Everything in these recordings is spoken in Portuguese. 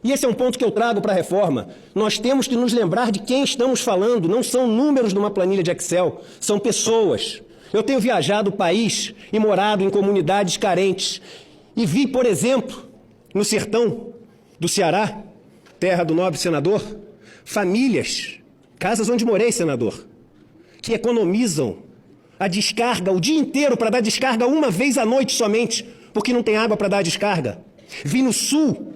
E esse é um ponto que eu trago para a reforma. Nós temos que nos lembrar de quem estamos falando. Não são números numa planilha de Excel, são pessoas. Eu tenho viajado o país e morado em comunidades carentes. E vi, por exemplo, no sertão do Ceará, terra do nobre senador, famílias, casas onde morei, senador, que economizam a descarga o dia inteiro para dar descarga uma vez à noite somente, porque não tem água para dar descarga. Vi no sul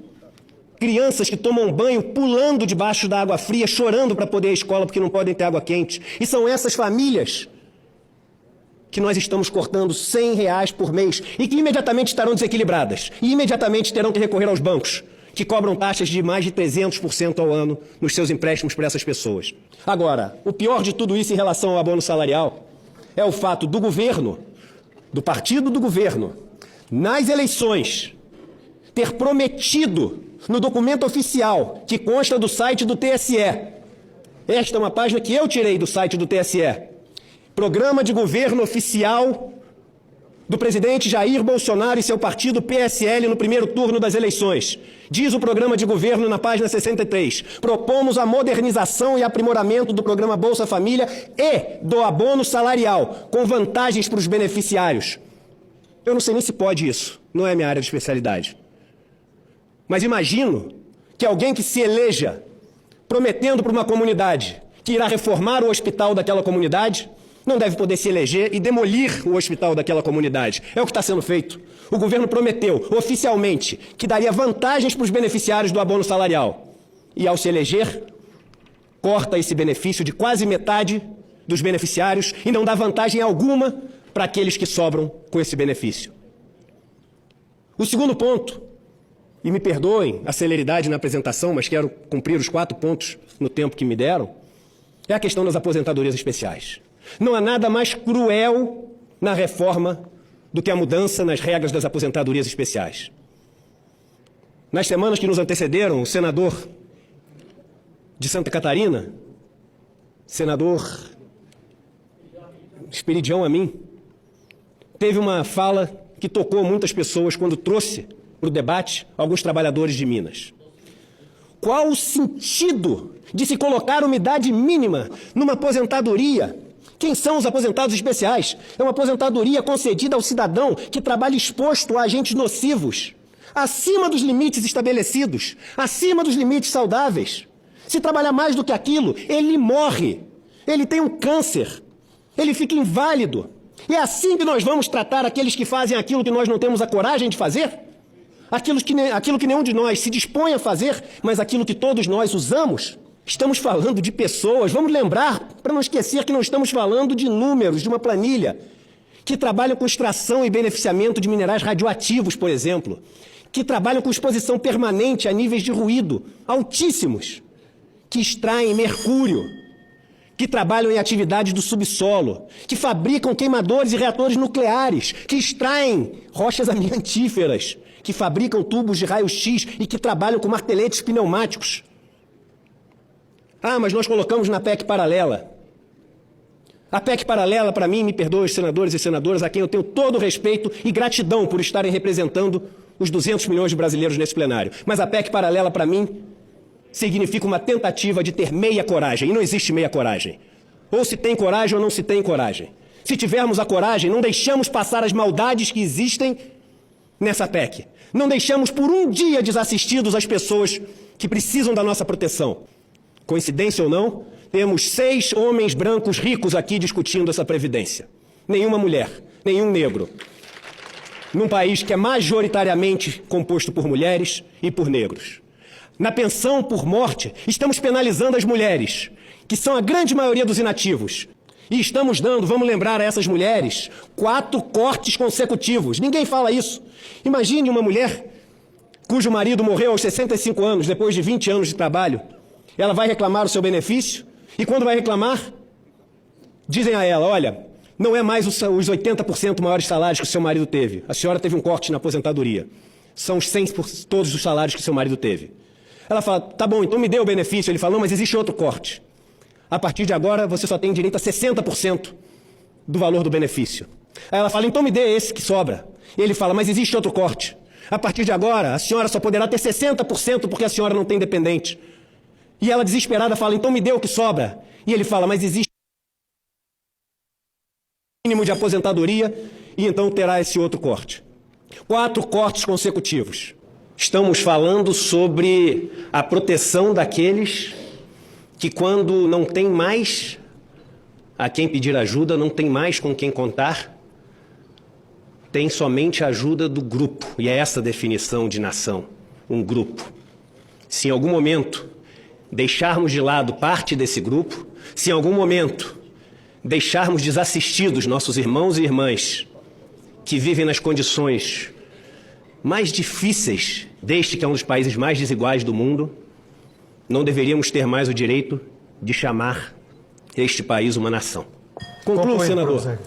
crianças que tomam banho pulando debaixo da água fria, chorando para poder ir à escola porque não podem ter água quente. E são essas famílias que nós estamos cortando R$100 por mês e que imediatamente estarão desequilibradas e imediatamente terão que recorrer aos bancos, que cobram taxas de mais de 300% ao ano nos seus empréstimos para essas pessoas. Agora, o pior de tudo isso em relação ao abono salarial é o fato do governo, do partido do governo, nas eleições, ter prometido no documento oficial que consta do site do TSE, esta é uma página que eu tirei do site do TSE, Programa de Governo Oficial do presidente Jair Bolsonaro e seu partido PSL no primeiro turno das eleições. Diz o programa de governo na página 63. Propomos a modernização e aprimoramento do programa Bolsa Família e do abono salarial, com vantagens para os beneficiários. Eu não sei nem se pode isso, não é minha área de especialidade. Mas imagino que alguém que se eleja prometendo para uma comunidade que irá reformar o hospital daquela comunidade, não deve poder se eleger e demolir o hospital daquela comunidade. É o que está sendo feito. O governo prometeu, oficialmente, que daria vantagens para os beneficiários do abono salarial. E, ao se eleger, corta esse benefício de quase metade dos beneficiários e não dá vantagem alguma para aqueles que sobram com esse benefício. O segundo ponto, e me perdoem a celeridade na apresentação, mas quero cumprir os 4 pontos no tempo que me deram, é a questão das aposentadorias especiais. Não há nada mais cruel na reforma do que a mudança nas regras das aposentadorias especiais. Nas semanas que nos antecederam, o senador de Santa Catarina, senador Esperidião Amin, teve uma fala que tocou muitas pessoas quando trouxe para o debate alguns trabalhadores de Minas. Qual o sentido de se colocar uma idade mínima numa aposentadoria? Quem são os aposentados especiais? É uma aposentadoria concedida ao cidadão que trabalha exposto a agentes nocivos, acima dos limites estabelecidos, acima dos limites saudáveis. Se trabalhar mais do que aquilo, ele morre, ele tem um câncer, ele fica inválido. E é assim que nós vamos tratar aqueles que fazem aquilo que nós não temos a coragem de fazer? Aquilo que nenhum de nós se dispõe a fazer, mas aquilo que todos nós usamos? Estamos falando de pessoas, vamos lembrar, para não esquecer que não estamos falando de números, de uma planilha, que trabalham com extração e beneficiamento de minerais radioativos, por exemplo, que trabalham com exposição permanente a níveis de ruído altíssimos, que extraem mercúrio, que trabalham em atividades do subsolo, que fabricam queimadores e reatores nucleares, que extraem rochas amiantíferas, que fabricam tubos de raio-x e que trabalham com marteletes pneumáticos. Ah, mas nós colocamos na PEC paralela. A PEC paralela, para mim, me perdoe os senadores e senadoras, a quem eu tenho todo o respeito e gratidão por estarem representando os 200 milhões de brasileiros nesse plenário. Mas a PEC paralela, para mim, significa uma tentativa de ter meia coragem. E não existe meia coragem. Ou se tem coragem ou não se tem coragem. Se tivermos a coragem, não deixamos passar as maldades que existem nessa PEC. Não deixamos por um dia desassistidos as pessoas que precisam da nossa proteção. Coincidência ou não, temos 6 homens brancos ricos aqui discutindo essa previdência. Nenhuma mulher, nenhum negro. Num país que é majoritariamente composto por mulheres e por negros. Na pensão por morte, estamos penalizando as mulheres, que são a grande maioria dos inativos. E estamos dando, vamos lembrar a essas mulheres, 4 cortes consecutivos. Ninguém fala isso. Imagine uma mulher cujo marido morreu aos 65 anos, depois de 20 anos de trabalho. Ela vai reclamar o seu benefício e quando vai reclamar, dizem a ela, olha, não é mais os 80% maiores salários que o seu marido teve. A senhora teve um corte na aposentadoria. São os 100% todos os salários que o seu marido teve. Ela fala, tá bom, então me dê o benefício. Ele fala, não, mas existe outro corte. A partir de agora, você só tem direito a 60% do valor do benefício. Aí ela fala, então me dê esse que sobra. Ele fala, mas existe outro corte. A partir de agora, a senhora só poderá ter 60% porque a senhora não tem dependente. E ela, desesperada, fala, então me dê o que sobra. E ele fala, mas existe mínimo de aposentadoria e então terá esse outro corte. 4 cortes consecutivos. Estamos falando sobre a proteção daqueles que, quando não tem mais a quem pedir ajuda, não tem mais com quem contar, tem somente a ajuda do grupo. E é essa a definição de nação, um grupo. Se em algum momento deixarmos de lado parte desse grupo, se em algum momento deixarmos desassistidos nossos irmãos e irmãs que vivem nas condições mais difíceis deste que é um dos países mais desiguais do mundo, não deveríamos ter mais o direito de chamar este país uma nação. Concluo, senador,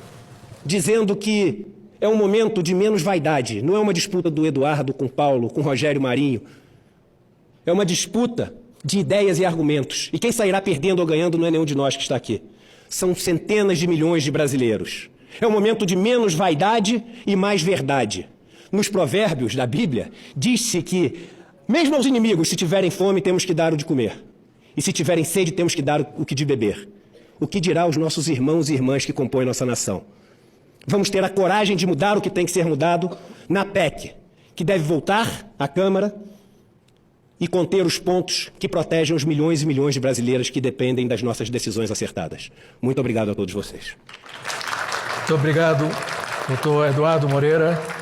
dizendo que é um momento de menos vaidade. Não é uma disputa do Eduardo com Paulo, com Rogério Marinho. É uma disputa de ideias e argumentos. E quem sairá perdendo ou ganhando não é nenhum de nós que está aqui. São centenas de milhões de brasileiros. É um momento de menos vaidade e mais verdade. Nos provérbios da Bíblia, diz-se que, mesmo aos inimigos, se tiverem fome, temos que dar o de comer. E se tiverem sede, temos que dar o que de beber. O que dirá aos nossos irmãos e irmãs que compõem nossa nação? Vamos ter a coragem de mudar o que tem que ser mudado na PEC, que deve voltar à Câmara e conter os pontos que protegem os milhões e milhões de brasileiras que dependem das nossas decisões acertadas. Muito obrigado a todos vocês. Muito obrigado, doutor Eduardo Moreira.